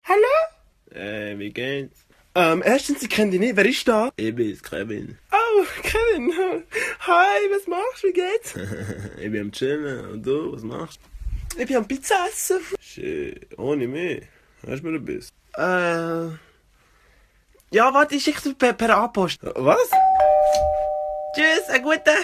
Hallo? Wie geht's? Erstens, ich kenne dich nicht. Wer ist da? Ich bin's, Kevin. Oh, Kevin. Hi, was machst du? Wie geht's? Ich bin am Chillen. Und du, was machst Ich bin am Pizza essen. du? Shit, ohne mich. Weißt du, wer du bist? Ja, warte, ich schicke dir per A-Post. Was? Tschüss, einen guten.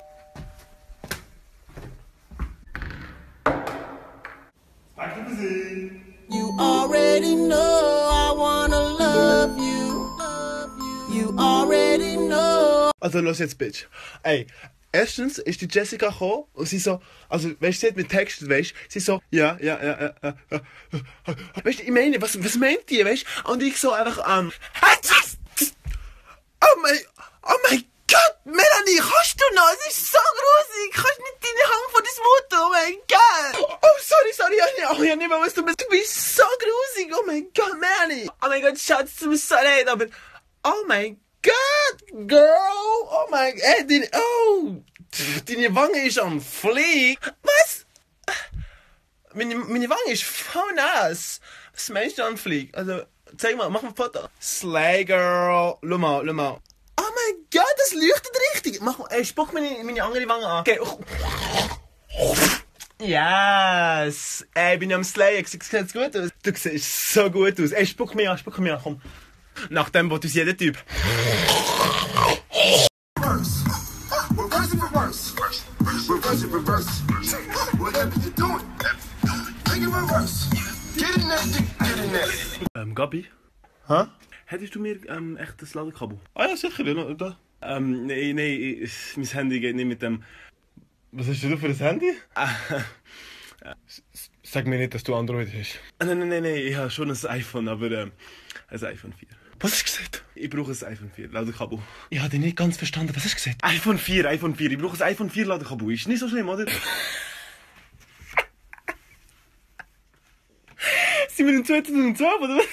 You already know I wanna love you. You already know. Also, los jetzt, Bitch. Ey, erstens ist die Jessica gekommen und sie so, also, weißt du, sie hat mir textet, weißt du, sie so, ja. Weißt du, ich meine, was meint die, weißt du? Und ich so einfach, oh mein Gott, Melanie, kannst du noch? Es ist so gruselig, kannst nicht deine Hand von deinem Mutter, oh mein Gott. Oh, sorry, ja nicht mehr, was du bist so gruselig, oh mein Gott, Melanie. Oh mein Gott, Schatz, es tut mir so leid, aber, oh mein Gott, Girl, oh mein Gott, deine Wange ist am Flieg. Was? Meine Wange ist voll nass. Was meinst du am Flieg? Also, zeig mal, mach mal ein Foto. Slay, Girl. Schau mal. Oh mein Gott, das leuchtet richtig. Mach mal, ey, spuck meine andere Wange an. Okay. Yes. Ey, bin ich am Slayen. Sieht's gut aus? Du siehst so gut aus. Ey, spuck mich an, komm. Nach dem will uns jeder Typ. Reverse. Whatever you're doing, take it reverse. Get in there. Gabi? Hä? Hättest du mir echt das Ladekabel? Ah ja, sicher, ja, da. Nein, mein Handy geht nicht mit dem. Was hast du für ein Handy? Sag mir nicht, dass du Android hast. Nein, ich habe schon ein iPhone, aber ein iPhone 4. Was hast du gesagt? Ich brauche ein iPhone 4 Ladekabel. Ich habe dich nicht ganz verstanden. Was hast du gesagt? iPhone 4. Ich brauche ein iPhone 4 Ladekabel. Ist nicht so schlimm, oder? Sind wir im 2012, oder was?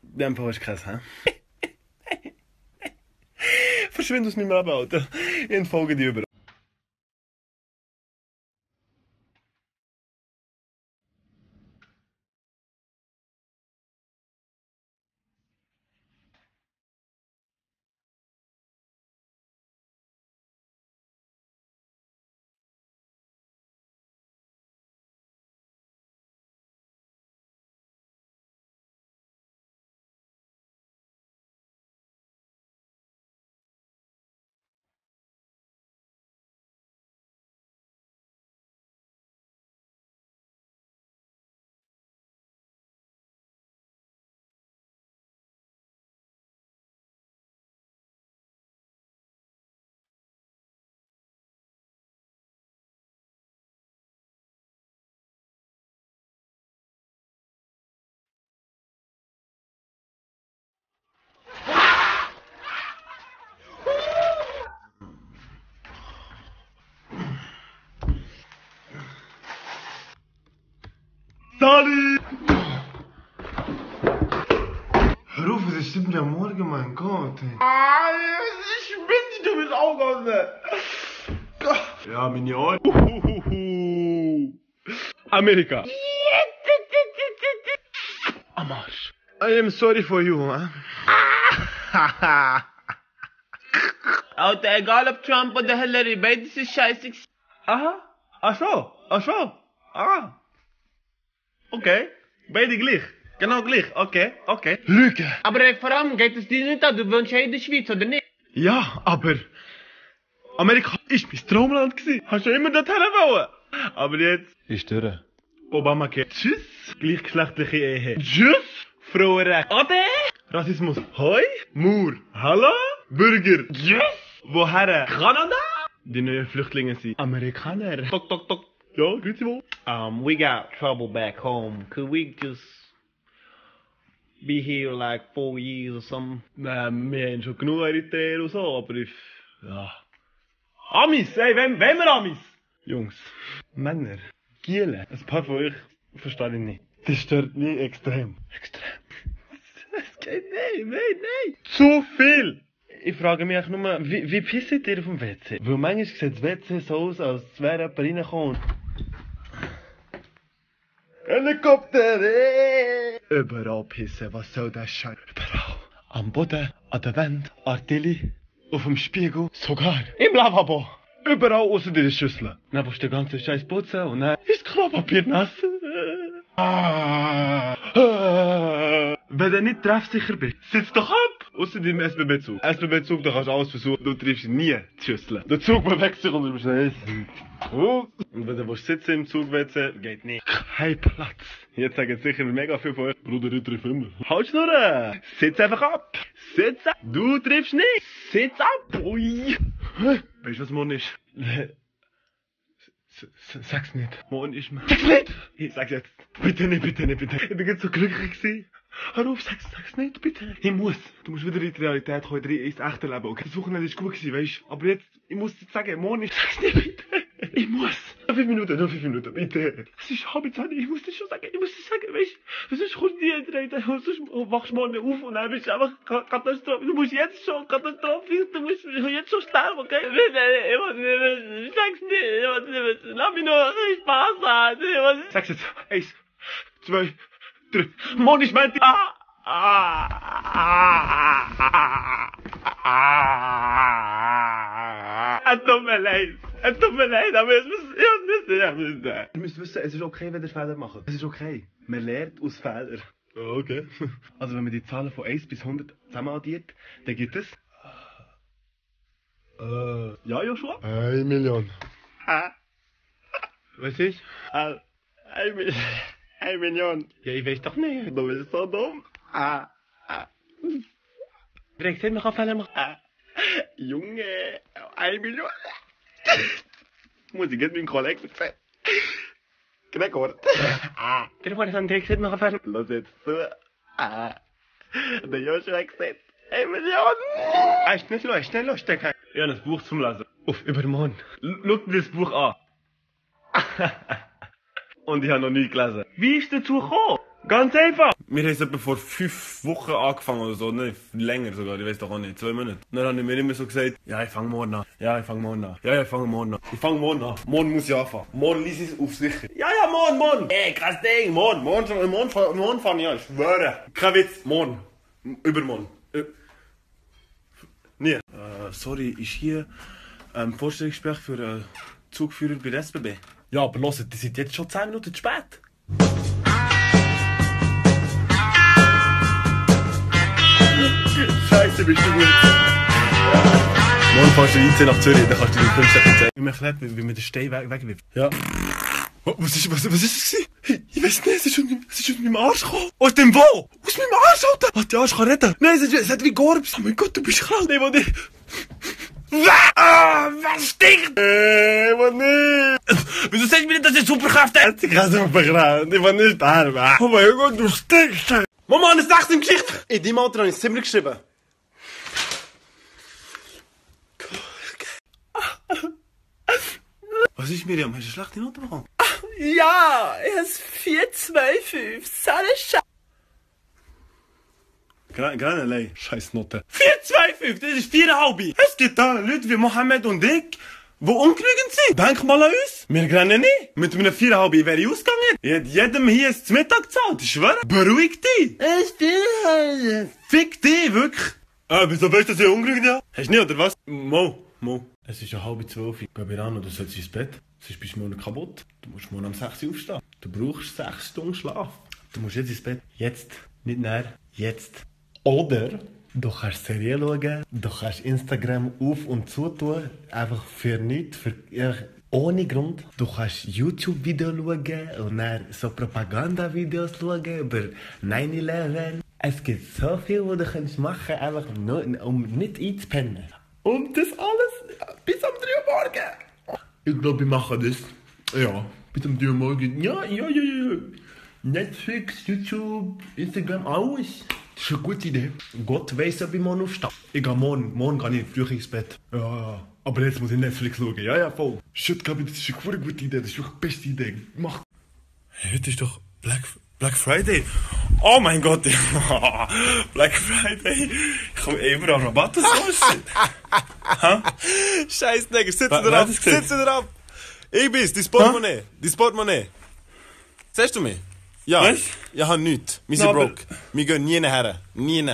In dem Fall hast du keins, hä? Verschwinde aus meinem Leben, Alter. Ich entfolge dir über. Sali! Hör auf, es ist 7 Uhr am Morgen, mein Gott. Ich bin du bist auch aus. Ja, meine Ohren. Amerika. Am Arsch. I am sorry for you, huh? Alter, egal ob Trump oder Hillary, beides ist scheiße. Aha. Ach so. Ah. Okay. Beide gleich. Genau gleich. Okay. Lüge. Aber vor allem geht es dir nicht an, du wohnst ja in der Schweiz, oder nicht? Ja, aber Amerika ist mein Traumland gewesen. Hast du immer dorthin wollen? Aber jetzt Ist durch. Obamacare. Tschüss. Gleichgeschlechtliche Ehe. Tschüss. Frauenrecht. Ade. Rassismus. Hoi. Mur. Hallo. Bürger. Tschüss. Woher? Kanada. Die neuen Flüchtlinge sind Amerikaner. Tok. Ja, grüezi wohl. We got trouble back home. Could we just be here like 4 years or something? Nein, wir haben schon genug Eritreer und so, aber ja. Amis, ey, wem wir Amis? Jungs, Männer, Giele, ein paar von euch verstehe ich nicht. Das stört mich extrem. Es geht nicht. Zu viel! Ich frage mich auch nur, wie pisst ihr auf dem WC? Weil manchmal sieht das WC so aus, als wäre jemand reingekommen. Helikopter, Überall pissen, was soll das Scheiß? Überall. Am Boden, an der Wand, Artilli, auf dem Spiegel, sogar im Lavabo. Überall außer in der Schüssel. Dann musst du den ganzen Scheiß putzen und dann ist das Klopapier nass. Wenn du nicht treffsicher bist, sitz doch ab! Ausser im SBB-Zug. SBB-Zug, da kannst du alles versuchen, du triffst nie die Schüssel. Der Zug bewegt sich und du bist und wenn du sitzen im Zug-WC, geht nicht. Kein Platz. Jetzt sagen sicher mega viel von euch, Bruder, ich triff immer. Halt Schnurren! Sitz einfach ab! Sitz ab! Du triffst nicht! Sitz ab! Ui! Weißt du, was morgen ist? Sag's nicht. Morgen ist mir... Sag's nicht! Ich sag's jetzt. Bitte nicht, bitte nicht, bitte. Ich bin jetzt so glücklich gewesen. Hör auf, sag's nicht, bitte. Ich muss. Du musst wieder in die Realität kommen, ins echte Leben. Okay? Das Wochenende ist gut gewesen, weißt du? Aber jetzt, ich muss jetzt sagen, morgen ist... Sag's nicht, bitte. Ich muss. Noch 5 Minuten, bitte. Es ist halb 10, ich muss das schon sagen, weißt du? Sonst kommst du nie in die und sonst wachst du morgen auf und dann bist du einfach Katastrophe. Du musst jetzt schon Katastrophe, du musst jetzt schon sterben, okay? Ich muss nicht, sag's nicht, lass mich nur Spaß haben. Sag's jetzt. 1, 2, 3. Morgen ist mein... Tut mir leid, aber ihr müsst wissen, es ist okay, wenn ihr Fehler macht. Es ist okay. Man lernt aus Fehlern. Okay. Also wenn man die Zahlen von 1 bis 100 zusammen addiert, dann gibt es... Ja, Joshua? 1 Million. Was ist? 1 Million. Ja, ich weiß doch nicht. Du bist so dumm. Wer gesagt, man kann Fehler machen? Junge, 1 Million. Muss ich jetzt meinen Kollegen erzählen? Gregor. Gregor, das haben die gesagt, man kann Fehler machen. Lass jetzt zu. Der Joshua hat gesagt, 1 Million. Schnell los, Stecker. Ich habe ein Buch zum Lesen. Auf übermorgen. Schau dir das Buch an. Und ich habe noch nie gelesen. Wie ist dazu gekommen? Ganz einfach. Wir haben es etwa vor 5 Wochen angefangen oder so, ne? Länger sogar, ich weiß doch auch nicht, 2 Monate. Dann habe ich mir immer so gesagt, ja, ich fange morgen an. Ja, ich fange morgen an. Morgen muss ich anfangen. Morgen lies ich es auf sicher. Ja, morgen. Ey, krass Ding, morgen fange ich an, ich schwöre. Kein Witz, morgen. Übermorgen. Nie. Sorry, ist hier Vorstellungsgespräch für Zugführer bei der SBB? Ja, aber hört, die sind jetzt schon 10 Minuten zu spät. Scheiße, bist du gut. Morgen fährst du IC nach Zürich, dann kannst du die 5 Sekunden zeigen. Ich mir erklärt, wie man den Stein wegwirft. Ja. Was ist das? Ich weiß nicht, es ist aus meinem Arsch gekommen. Aus dem wo? Aus meinem Arsch, Alter! Was, der Arsch kann retten? Nein, es hat wie Gorbs. Oh mein Gott, du bist krank. Nein, nicht. Was stinkt? Was nicht? Wieso sagst du mir nicht, dass ich Superkräfte hätte? Ich habe Superkräfte, ich will nicht sterben. Oh mein Gott, du stinkst. Mama, eine 16 Geschichte. In deinem Alter habe ich es ziemlich geschrieben. Was ist, Miriam? Hast du eine schlechte Note bekommen? Ja, ich habe 4,25. So eine Scheiße. Gerade allein. Scheiß Note. 4,25, das ist 4,5. Es gibt da Leute wie Mohammed und ich, die ungenügend sind. Denk mal an uns. Wir rennen nicht. Mit einem 4,5 wäre ich ausgegangen. Ich hätte jedem hier zum Mittag gezahlt. Ich schwöre. Beruhig dich. Ich bin Fick dich, wirklich. Wieso weißt du, dass ich ungenügend bin? Hast du nicht, oder was? Mo. Es ist ja 11:30. Geh mir an, du sollst ins Bett. Sonst bist du morgen kaputt. Du musst morgen um 6 Uhr aufstehen. Du brauchst 6 Stunden Schlaf. Du musst jetzt ins Bett. Jetzt. Nicht näher. Jetzt. Oder du kannst Serien schauen, du kannst Instagram auf- und zutun, einfach für nichts, ohne Grund. Du kannst YouTube-Videos schauen und dann so Propaganda-Videos schauen über 9/11. Es gibt so viel, was du kannst machen, einfach nur, um nicht einzupennen. Und das alles bis um 3 Uhr morgen. Ich glaube, wir machen das. Ja, bis um 3 Uhr morgen. Ja. Netflix, YouTube, Instagram, alles. Das ist eine gute Idee. Gott weiss, ob ich morgen aufstehe. Ich gehe morgen gehe ich früh ins Bett. Ja. Aber jetzt muss ich Netflix schauen. Ja, voll. Shit, Gabi, das ist eine gute Idee. Das ist wirklich die beste Idee. Mach. Hey, heute ist doch Black Friday. Oh mein Gott. Black Friday. Ich komme überall Rabatte raus. Scheiß Nigger, sitz dir ab. Ich bin's, dein Portemonnaie. Siehst du mich? Ja, Was? ich habe nichts. Wir Na, sind aber- broke. Wir gehen nie her. Nie,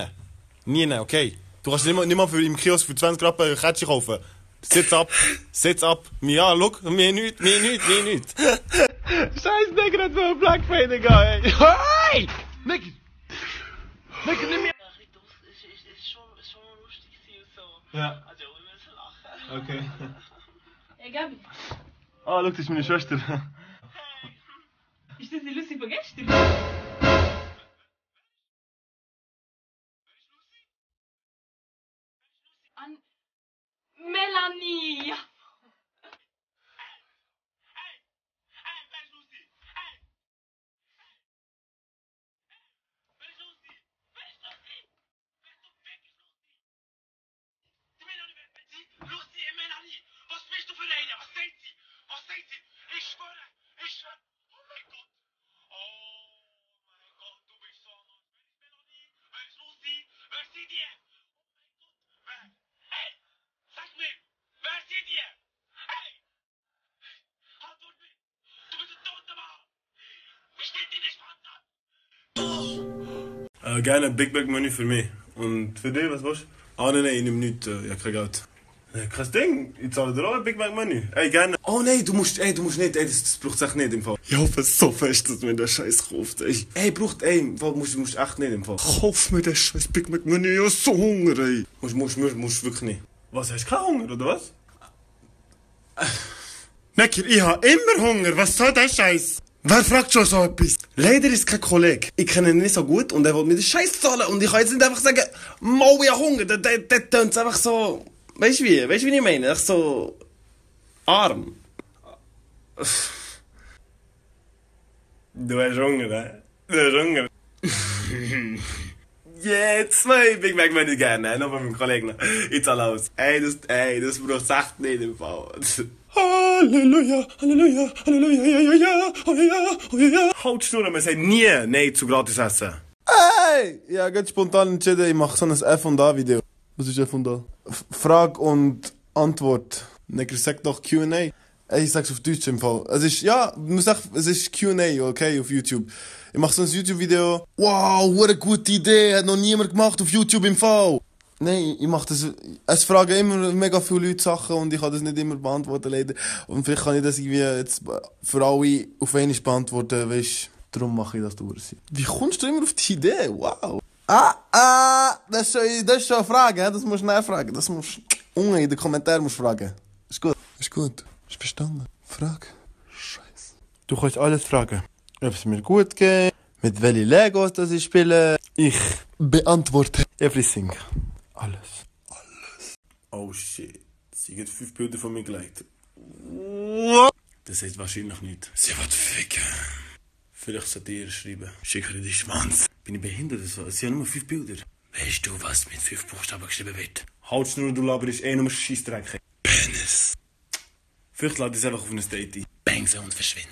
okay? Du kannst nicht mal für im Kiosk für 20 Rappen eine Kette kaufen. Sitz ab. Ja, schau, mir nichts. Scheiß Nigger hat so ein Blackfade gehabt, ey. Hey! Nigga! Nigga, nimm mir. Ist schon lustig gewesen und so. Ja, Also, wir müssen lachen. okay. Hey, Gabi, Ah, schau, das ist meine Schwester. ist das die Lucy von gestern? An Melanie! Ja. Lucy, Melanie, was bist du für eine? Was sagt sie? Ich schwöre. Oh mein Gott. Du bist so anders. Wer ist Melanie? Wer ist Lucy? Wer sind die? Oh mein Gott. Wer? Hey, sag mir, wer sind die? Hey, antwort mir. Du bist ein toter Mann. Ich steht dir nicht Vater. Gerne ein Big Mac Menü für mich. Und für dich, was willst du? Ah, nein, ich nehme nichts. Ich habe kein Geld. Kein Ding, ich zahle dir auch ein Big Mac Menü. Ey, gerne. Oh nein, du musst nicht, das braucht es echt nicht im Fall. Ich hoffe so fest, dass mir der Scheiß kauft, ey. Im Fall musst echt nicht im Fall. Kauf mir den Scheiß Big Mac Menü, ich hab so Hunger, ey. Musst wirklich nicht. Was, hast du keinen Hunger, oder was? Necker, ich hab immer Hunger, was soll der Scheiß? Wer fragt schon so etwas? Leider ist kein Kollege. Ich kenne ihn nicht so gut und er will mir den Scheiß zahlen und ich kann jetzt nicht einfach sagen, Mau, ich hab Hunger, der tönt's einfach so... Weißt du wie ich meine? Echt so... arm. Du hast Hunger, ne? Du hast Hunger. Jetzt 2 Big Mac würde ich gerne, noch bei meinem Kollegen. Ich zahle aus. Ey, das braucht es echt nicht im Fall. Halleluja, Halleluja, Halleluja, ja, ja, ja, oh ja, oh ja, ja. Halt Schnur, man sagt nie Nein zu gratis essen. Hey! Ja, ganz spontan entschieden, ich mache so ein F&A-Video. Was ist F&A? Frage und Antwort. Neger, sag doch Q&A. Ey, ich sag's auf Deutsch im Fall. Es ist, ja, man sagt, es ist Q&A, okay, auf YouTube. Ich mach so ein YouTube-Video. Wow, what eine gute Idee, hat noch niemand gemacht auf YouTube im Fall. Nein, ich mach das, es fragen immer mega viele Leute Sachen und ich kann das nicht immer beantworten, leider. Und vielleicht kann ich das irgendwie jetzt für alle auf einmal beantworten, weisst. Darum mache ich das durch. Wie kommst du immer auf die Idee? Wow. Das ist schon eine Frage, das musst du nachfragen. Das musst du unten in den Kommentaren fragen. Ist gut. Ist verstanden. Frage. Scheiße. Du kannst alles fragen. Ob es mir gut geht, mit welchen Legos das ich spiele. Ich beantworte everything. Alles. Oh shit. Sie hat 5 Bilder von mir gelegt. Das heißt wahrscheinlich nicht. Sie wird ficken. Vielleicht sollte ihr schreiben. Schickere die Schwanz. Bin ich behindert oder so? Sie haben nur 5 Bilder. Weißt du, was mit 5 Buchstaben geschrieben wird? Halt's nur, du laberst nur Scheissdreck. Penis. Vielleicht lade ich es einfach auf ein Date ein. Bangse und verschwinde.